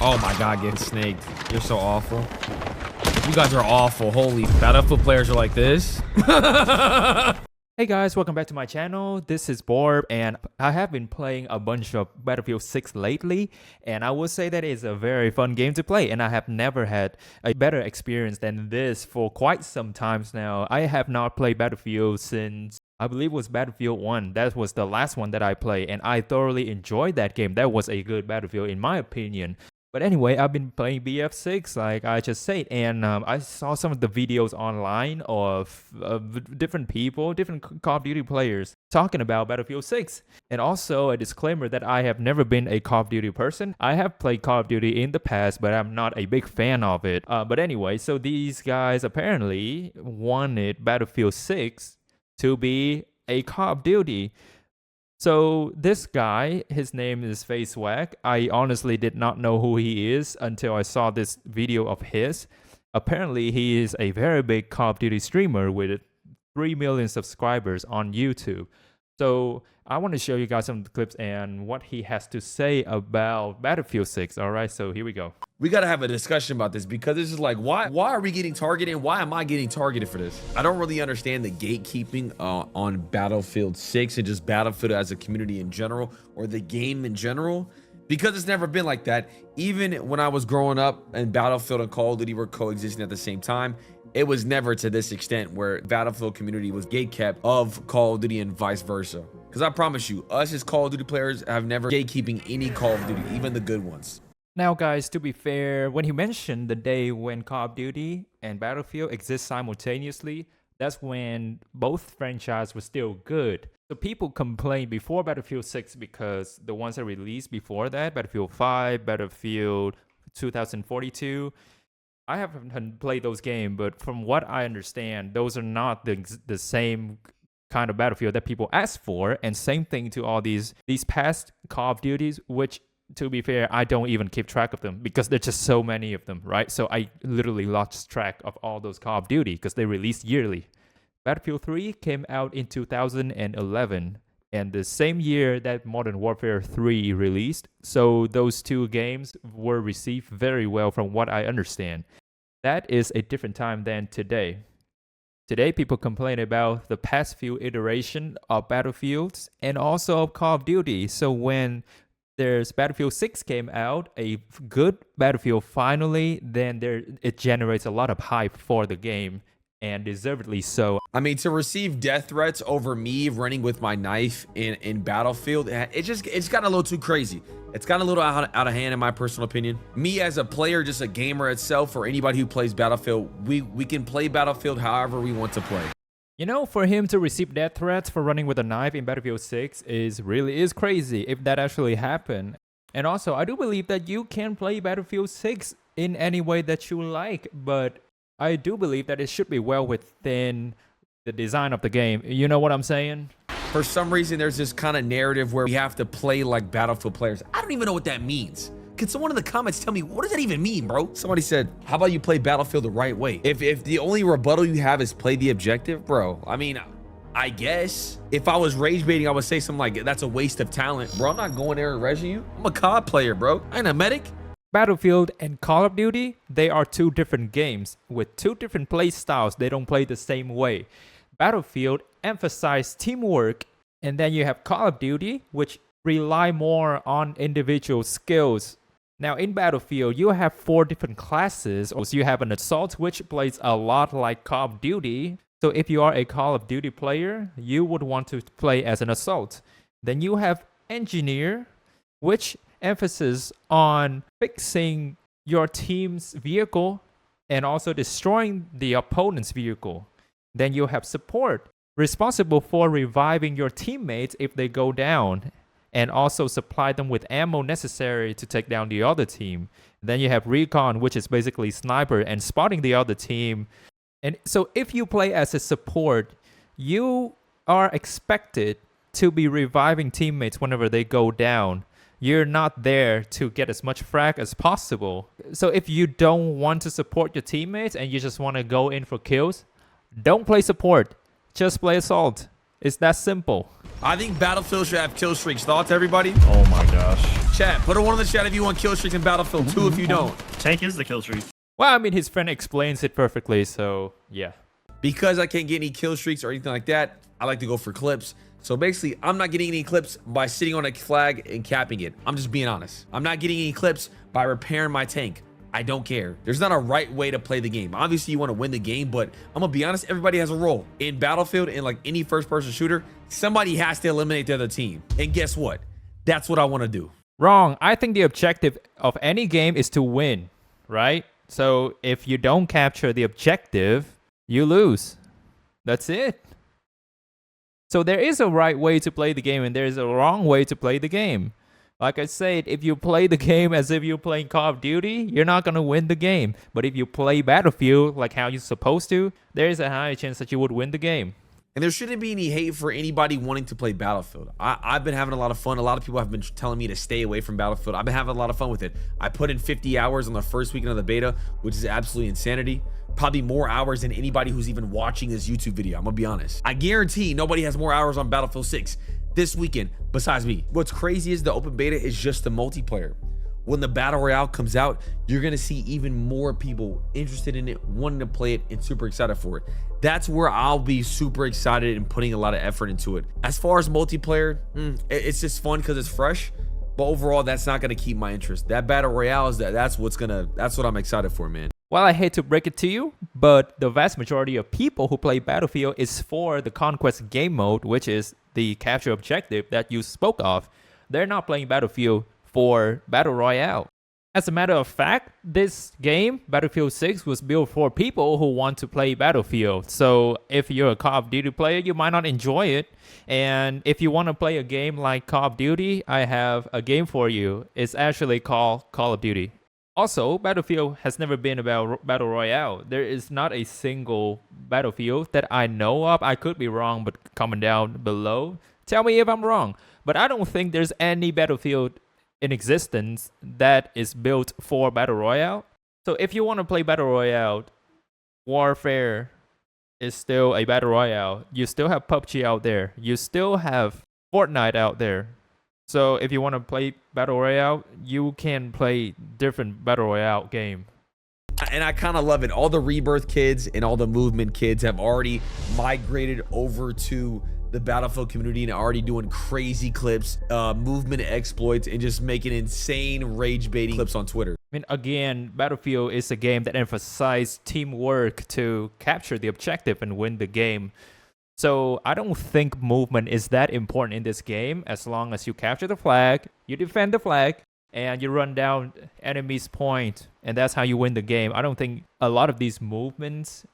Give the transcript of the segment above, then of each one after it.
Oh my god, getting snaked. You're so awful. You guys are awful. Holy Battlefield players are like this. Hey guys, welcome back to my channel. This is Borb, and I have been playing a bunch of Battlefield 6 lately, and I would say that it's a very fun game to play, and I have never had a better experience than this for quite some times now. I have not played Battlefield since, I believe it was Battlefield 1. That was the last one that I played, and I thoroughly enjoyed that game. That was a good Battlefield in my opinion. But anyway, I've been playing BF6 like I just said, and I saw some of the videos online of different people, different Call of Duty players talking about Battlefield 6. And also a disclaimer that I have never been a Call of Duty person. I have played Call of Duty in the past, but I'm not a big fan of it. But anyway, so these guys apparently wanted Battlefield 6 to be a Call of Duty. So this guy, his name is FaZe Swagg. I honestly did not know who he is until I saw this video of his. Apparently, he is a very big Call of Duty streamer with 3 million subscribers on YouTube. So I want to show you guys some of the clips and what he has to say about Battlefield 6. All right, so here we go. We gotta have a discussion about this because this is like, why are we getting targeted? Why am I getting targeted for this? I don't really understand the gatekeeping on Battlefield 6 and just Battlefield as a community in general, or the game in general, because it's never been like that. Even when I was growing up and Battlefield and Call of Duty were coexisting at the same time, it was never to this extent where Battlefield community was gatekept of Call of Duty and vice versa. Because I promise you, us as Call of Duty players have never gatekeeping any Call of Duty, even the good ones. Now guys, to be fair, when he mentioned the day when Call of Duty and Battlefield exist simultaneously, that's when both franchises were still good. So people complained before Battlefield 6 because the ones that released before that, Battlefield 5, Battlefield 2042, I haven't played those games, but from what I understand, those are not the same kind of Battlefield that people ask for. And same thing to all these past Call of Duties, which, to be fair, I don't even keep track of them because there's just so many of them, right? So I literally lost track of all those Call of Duty because they released yearly. Battlefield 3 came out in 2011, and the same year that Modern Warfare 3 released. So those two games were received very well from what I understand. That is a different time than today. Today, people complain about the past few iterations of Battlefields and also of Call of Duty. So when there's Battlefield 6 came out, a good Battlefield finally, then it generates a lot of hype for the game, and deservedly so. I mean, to receive death threats over me running with my knife in Battlefield, it's gotten a little too crazy. It's gotten a little out of hand in my personal opinion. Me as a player, just a gamer itself, or anybody who plays Battlefield, we can play Battlefield however we want to play. You know, for him to receive death threats for running with a knife in Battlefield 6 is crazy if that actually happened. And also, I do believe that you can play Battlefield 6 in any way that you like, but I do believe that it should be well within the design of the game. You know what I'm saying? For some reason, there's this kind of narrative where we have to play like Battlefield players. I don't even know what that means. Can someone in the comments tell me, what does that even mean, bro? Somebody said, how about you play Battlefield the right way? If the only rebuttal you have is play the objective, bro, I mean, I guess if I was rage baiting, I would say something like, that's a waste of talent. Bro, I'm not going there and resing you. I'm a COD player, bro. I ain't a medic. Battlefield and Call of Duty, they are two different games with two different play styles. They don't play the same way. Battlefield emphasizes teamwork, and then you have Call of Duty, which rely more on individual skills. Now in Battlefield, you have 4 different classes. So you have an assault, which plays a lot like Call of Duty. So if you are a Call of Duty player, you would want to play as an assault. Then you have engineer, which emphasis on fixing your team's vehicle and also destroying the opponent's vehicle. Then you have support, responsible for reviving your teammates if they go down, and also supply them with ammo necessary to take down the other team. Then you have recon, which is basically sniper and spotting the other team. And so if you play as a support, you are expected to be reviving teammates whenever they go down. You're not there to get as much frag as possible. So if you don't want to support your teammates and you just want to go in for kills, don't play support. Just play assault. It's that simple. I think Battlefield should have kill streaks. Thoughts, everybody? Oh my gosh. Chat, put a 1 in the chat if you want kill streaks in Battlefield 2 if you don't. Tank is the kill streak. Well, I mean, his friend explains it perfectly, so yeah. Because I can't get any kill streaks or anything like that, I like to go for clips. So basically, I'm not getting any clips by sitting on a flag and capping it. I'm just being honest. I'm not getting any clips by repairing my tank. I don't care. There's not a right way to play the game. Obviously, you want to win the game, but I'm gonna be honest, everybody has a role. In Battlefield, in like any first-person shooter, somebody has to eliminate the other team. And guess what? That's what I want to do. Wrong. I think the objective of any game is to win, right? So if you don't capture the objective, you lose. That's it. So there is a right way to play the game and there is a wrong way to play the game. Like I said, if you play the game as if you're playing Call of Duty, you're not going to win the game. But if you play Battlefield like how you're supposed to, there is a high chance that you would win the game. And there shouldn't be any hate for anybody wanting to play Battlefield. I've been having a lot of fun. A lot of people have been telling me to stay away from Battlefield. I've been having a lot of fun with it. I put in 50 hours on the first weekend of the beta, which is absolutely insanity. Probably more hours than anybody who's even watching this YouTube video. I'm gonna be honest. I guarantee nobody has more hours on Battlefield 6 this weekend besides me. What's crazy is the open beta is just the multiplayer. When the battle royale comes out, you're gonna see even more people interested in it, wanting to play it, and super excited for it. That's where I'll be super excited and putting a lot of effort into it. As far as multiplayer, it's just fun because it's fresh. But overall, that's not gonna keep my interest. That battle royale is that's what I'm excited for, man. Well, I hate to break it to you, but the vast majority of people who play Battlefield is for the Conquest game mode, which is the capture objective that you spoke of. They're not playing Battlefield for Battle Royale. As a matter of fact, this game, Battlefield 6, was built for people who want to play Battlefield. So if you're a Call of Duty player, you might not enjoy it. And if you want to play a game like Call of Duty, I have a game for you. It's actually called Call of Duty. Also, Battlefield has never been about Battle Royale. There is not a single Battlefield that I know of. I could be wrong, but comment down below. Tell me if I'm wrong. But I don't think there's any Battlefield in existence that is built for Battle Royale. So if you want to play Battle Royale, Warfare is still a Battle Royale. You still have PUBG out there. You still have Fortnite out there. So if you want to play Battle Royale, you can play different Battle Royale game. And I kind of love it. All the Rebirth kids and all the Movement kids have already migrated over to the Battlefield community and are already doing crazy clips, movement exploits, and just making insane rage baiting clips on Twitter. I mean, again, Battlefield is a game that emphasizes teamwork to capture the objective and win the game. So I don't think movement is that important in this game as long as you capture the flag, you defend the flag, and you run down enemy's point, and that's how you win the game. I don't think a lot of these movements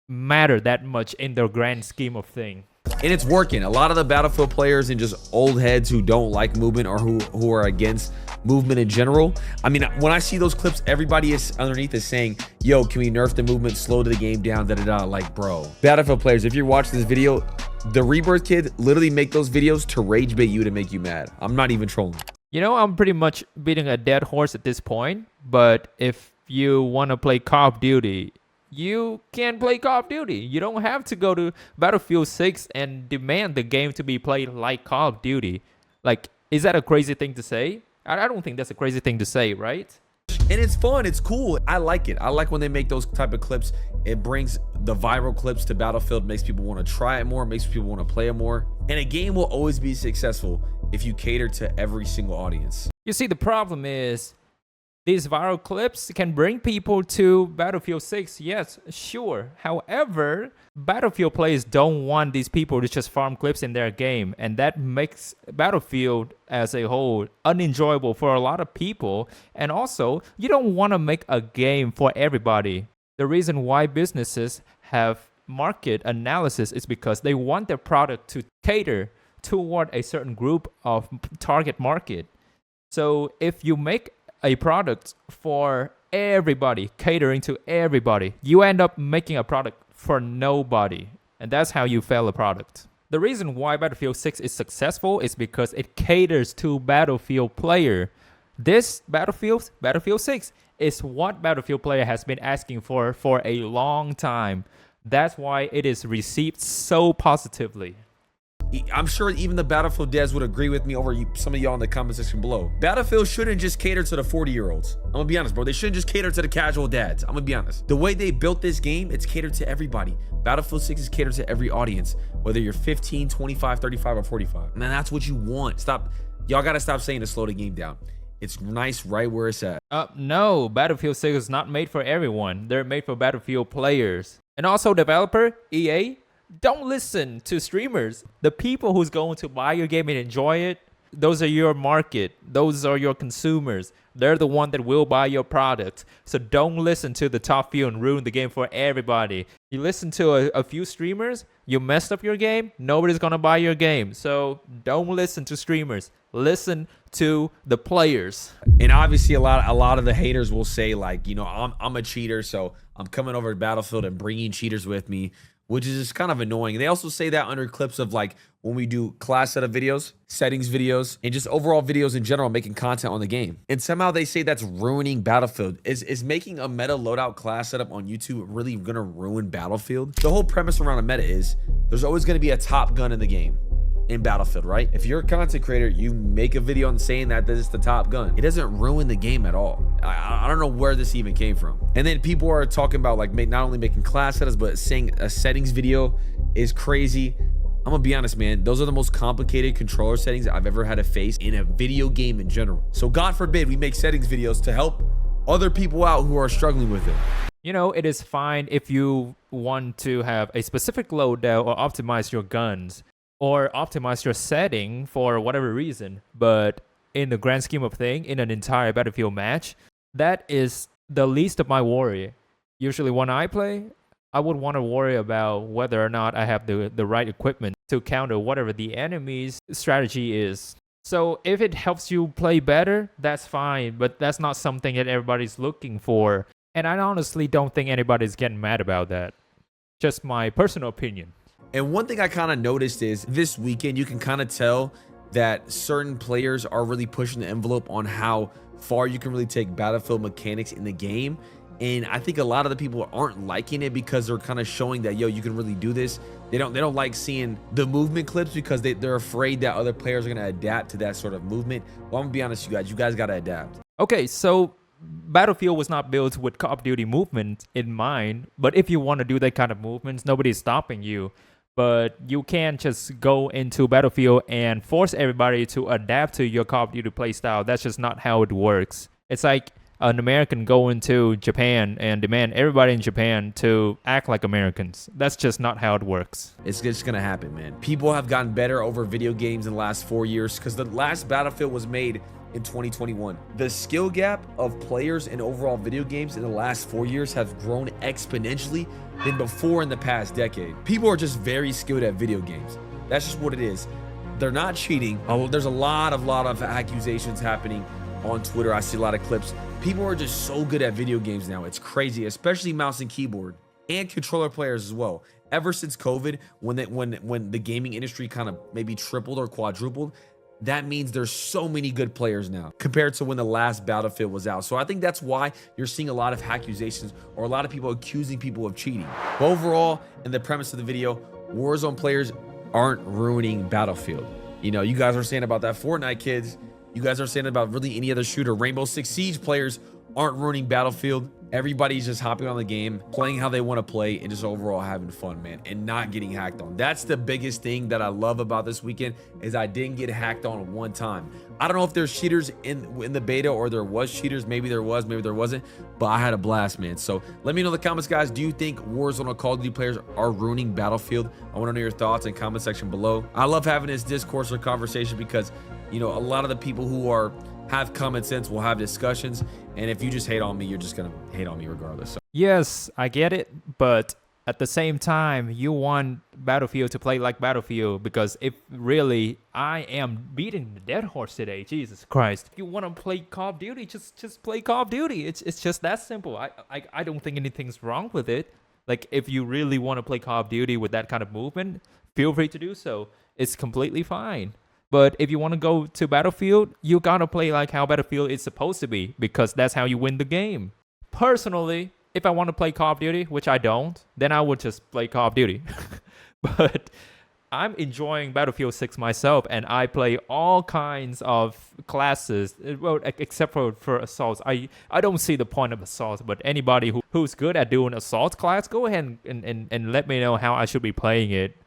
matter that much in the grand scheme of things. And it's working. A lot of the Battlefield players and just old heads who don't like movement or who are against movement in general. I mean, when I see those clips, everybody is underneath is saying, yo, can we nerf the movement, slow the game down, da-da-da. Like, bro. Battlefield players, if you're watching this video, the Rebirth kids literally make those videos to rage bait you to make you mad. I'm not even trolling. You know, I'm pretty much beating a dead horse at this point, but if you want to play Call of Duty, you can play Call of Duty. You don't have to go to Battlefield 6 and demand the game to be played like Call of Duty. Like, is that a crazy thing to say? I don't think that's a crazy thing to say, right? And it's fun. It's cool. I like it. I like when they make those type of clips. It brings the viral clips to Battlefield, makes people want to try it more, makes people want to play it more. And a game will always be successful if you cater to every single audience. You see, the problem is these viral clips can bring people to Battlefield 6, yes, sure. However, Battlefield players don't want these people to just farm clips in their game, and that makes Battlefield as a whole unenjoyable for a lot of people. And also, you don't want to make a game for everybody. The reason why businesses have market analysis is because they want their product to cater toward a certain group of target market. So if you make a product for everybody, catering to everybody, you end up making a product for nobody. And that's how you fail a product. The reason why Battlefield 6 is successful is because it caters to Battlefield player. This Battlefield 6, is what Battlefield player has been asking for a long time. That's why it is received so positively. I'm sure even the Battlefield devs would agree with me over some of y'all in the comment section below. Battlefield shouldn't just cater to the 40-year-olds. I'm gonna be honest, bro. They shouldn't just cater to the casual dads. I'm gonna be honest. The way they built this game, it's catered to everybody. Battlefield 6 is catered to every audience, whether you're 15, 25, 35, or 45. Man, that's what you want. Y'all gotta stop saying to slow the game down. It's nice right where it's at. No, Battlefield 6 is not made for everyone. They're made for Battlefield players. And also developer, EA, don't listen to streamers. The people who's going to buy your game and enjoy it, those are your market. Those are your consumers. They're the one that will buy your product. So don't listen to the top few and ruin the game for everybody. You listen to a few streamers, you messed up your game, nobody's gonna buy your game. So don't listen to streamers. Listen to the players. And obviously a lot of the haters will say, like, you know, I'm a cheater, so I'm coming over to Battlefield and bringing cheaters with me, which is just kind of annoying. They also say that under clips of, like, when we do class setup videos, settings videos, and just overall videos in general, making content on the game. And somehow they say that's ruining Battlefield. Is making a meta loadout class setup on YouTube really gonna ruin Battlefield? The whole premise around a meta is there's always gonna be a top gun in the game. In Battlefield, right? If you're a content creator, you make a video on saying that this is the top gun. It doesn't ruin the game at all. I don't know where this even came from. And then people are talking about, like, not only making class setups, but saying a settings video is crazy. I'm gonna be honest, man. Those are the most complicated controller settings I've ever had to face in a video game in general. So God forbid we make settings videos to help other people out who are struggling with it. You know, it is fine if you want to have a specific loadout or optimize your guns, or optimize your setting for whatever reason. But in the grand scheme of things, in an entire Battlefield match, that is the least of my worry. Usually when I play, I would want to worry about whether or not I have the right equipment to counter whatever the enemy's strategy is. So if it helps you play better, that's fine, but that's not something that everybody's looking for. And I honestly don't think anybody's getting mad about that. Just my personal opinion. And one thing I kind of noticed is this weekend, you can kind of tell that certain players are really pushing the envelope on how far you can really take Battlefield mechanics in the game. And I think a lot of the people aren't liking it because they're kind of showing that, yo, you can really do this. They don't like seeing the movement clips because they're afraid that other players are going to adapt to that sort of movement. Well, I'm going to be honest, you guys got to adapt. Okay, so Battlefield was not built with Call of Duty movement in mind. But if you want to do that kind of movements, nobody's stopping you. But you can't just go into Battlefield and force everybody to adapt to your Call of Duty playstyle. That's just not how it works. It's like an American going to Japan and demand everybody in Japan to act like Americans. That's just not how it works. It's just gonna happen, man. People have gotten better over video games in the last 4 years because the last Battlefield was made in 2021. The skill gap of players in overall video games in the last 4 years has grown exponentially than before in the past decade. People are just very skilled at video games. That's just what it is. They're not cheating. There's a lot of accusations happening on Twitter. I see a lot of clips. People are just so good at video games now. It's crazy, especially mouse and keyboard and controller players as well. Ever since COVID, when the gaming industry kind of maybe tripled or quadrupled, that means there's so many good players now compared to when the last Battlefield was out. So I think that's why you're seeing a lot of accusations or a lot of people accusing people of cheating. But overall, in the premise of the video, Warzone players aren't ruining Battlefield. You know, you guys are saying about that Fortnite kids. You guys are saying about really any other shooter. Rainbow Six Siege players aren't ruining Battlefield. Everybody's just hopping on the game, playing how they want to play, and just overall having fun, man, and not getting hacked on. That's the biggest thing that I love about this weekend is I didn't get hacked on one time. I don't know if there's cheaters in the beta or there was cheaters. Maybe there was, maybe there wasn't, but I had a blast, man. So let me know in the comments, guys. Do you think Warzone or Call of Duty players are ruining Battlefield? I want to know your thoughts in the comment section below. I love having this discourse or conversation because, you know, a lot of the people who have common sense will have discussions, and if you just hate on me, you're just gonna hate on me regardless. So. Yes, I get it, but at the same time, you want Battlefield to play like Battlefield, because if really I am beating the dead horse today, Jesus Christ. If you want to play Call of Duty, just play Call of Duty. It's just that simple. I don't think anything's wrong with it. Like, if you really want to play Call of Duty with that kind of movement, feel free to do so. It's completely fine. But if you want to go to Battlefield, you gotta play like how Battlefield is supposed to be, because that's how you win the game. Personally, if I want to play Call of Duty, which I don't, then I would just play Call of Duty. But I'm enjoying Battlefield 6 myself, and I play all kinds of classes, well, except for assaults. I don't see the point of assaults, but anybody who's good at doing assault class, go ahead and let me know how I should be playing it,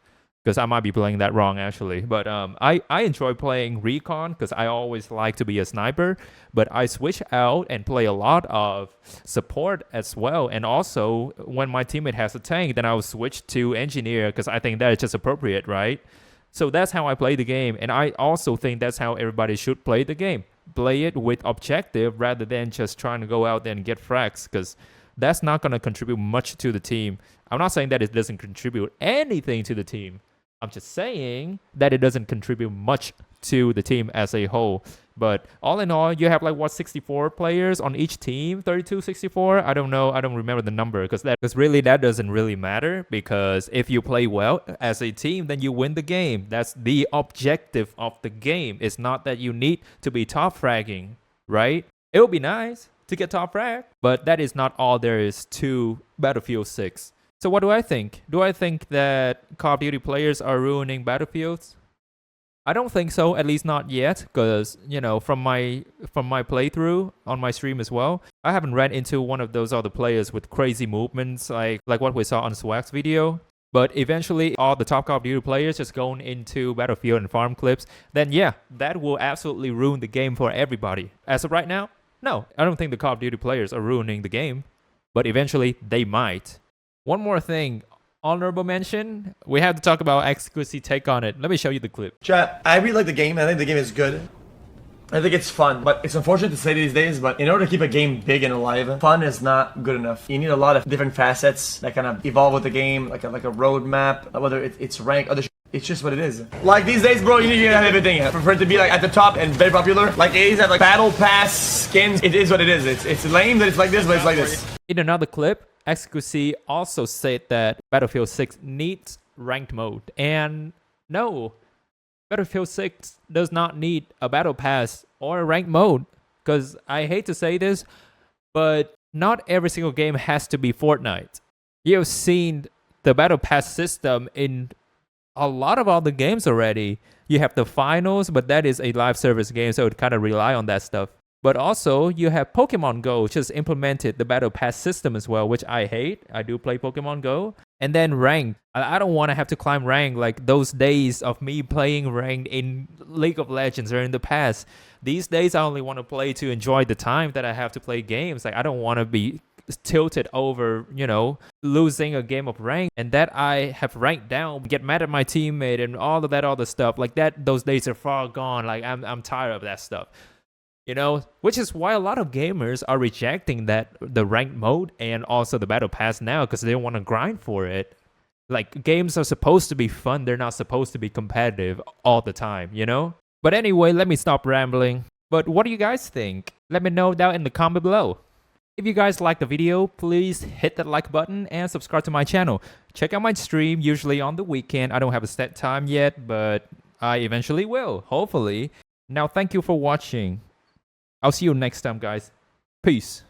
because I might be playing that wrong actually. But I enjoy playing recon because I always like to be a sniper, but I switch out and play a lot of support as well. And also when my teammate has a tank, then I'll switch to engineer because I think that is just appropriate, right? So that's how I play the game, and I also think that's how everybody should play the game. Play it with objective rather than just trying to go out there and get frags, because that's not going to contribute much to the team. I'm not saying that it doesn't contribute anything to the team. I'm just saying that it doesn't contribute much to the team as a whole. But all in all, you have like what, 64 players on each team? 32, 64? I don't know. I don't remember the number because really that doesn't really matter, because if you play well as a team, then you win the game. That's the objective of the game. It's not that you need to be top fragging, right? It would be nice to get top frag, but that is not all there is to Battlefield 6. So what do I think? Do I think that Call of Duty players are ruining Battlefields? I don't think so, at least not yet, because, you know, from my playthrough on my stream as well, I haven't ran into one of those other players with crazy movements like what we saw on Swagg's video. But eventually, all the top Call of Duty players just going into Battlefield and farm clips, then yeah, that will absolutely ruin the game for everybody. As of right now, no, I don't think the Call of Duty players are ruining the game, but eventually they might. One more thing, honorable mention, we have to talk about XQC take on it. Let me show you the clip. Chat, I really like the game. I think the game is good. I think it's fun, but it's unfortunate to say these days, but in order to keep a game big and alive, fun is not good enough. You need a lot of different facets that kind of evolve with the game, like a roadmap, whether it's rank, other it's just what it is. Like these days, bro, you need to have everything. For it to be like at the top and very popular, like A's have like battle pass skins. It is what it is. It's lame that it's like this, but it's like this. In another clip, XQC also said that Battlefield 6 needs ranked mode. And no, Battlefield 6 does not need a battle pass or a ranked mode. Because I hate to say this, but not every single game has to be Fortnite. You've seen the battle pass system in a lot of other games already. You have the finals, but that is a live service game, so it kind of rely on that stuff. But also, you have Pokemon Go, which has implemented the Battle Pass system as well, which I hate. I do play Pokemon Go. And then ranked. I don't want to have to climb rank like those days of me playing ranked in League of Legends or in the past. These days, I only want to play to enjoy the time that I have to play games. Like, I don't want to be tilted over, you know, losing a game of rank and that I have ranked down, get mad at my teammate and all of that other stuff. Like that, those days are far gone. Like, I'm tired of that stuff. You know, which is why a lot of gamers are rejecting the ranked mode and also the battle pass now, because they don't want to grind for it. Like, games are supposed to be fun. They're not supposed to be competitive all the time, you know? But anyway, let me stop rambling. But what do you guys think? Let me know down in the comment below. If you guys like the video, please hit that like button and subscribe to my channel. Check out my stream, usually on the weekend. I don't have a set time yet, but I eventually will, hopefully. Now, thank you for watching. I'll see you next time, guys. Peace.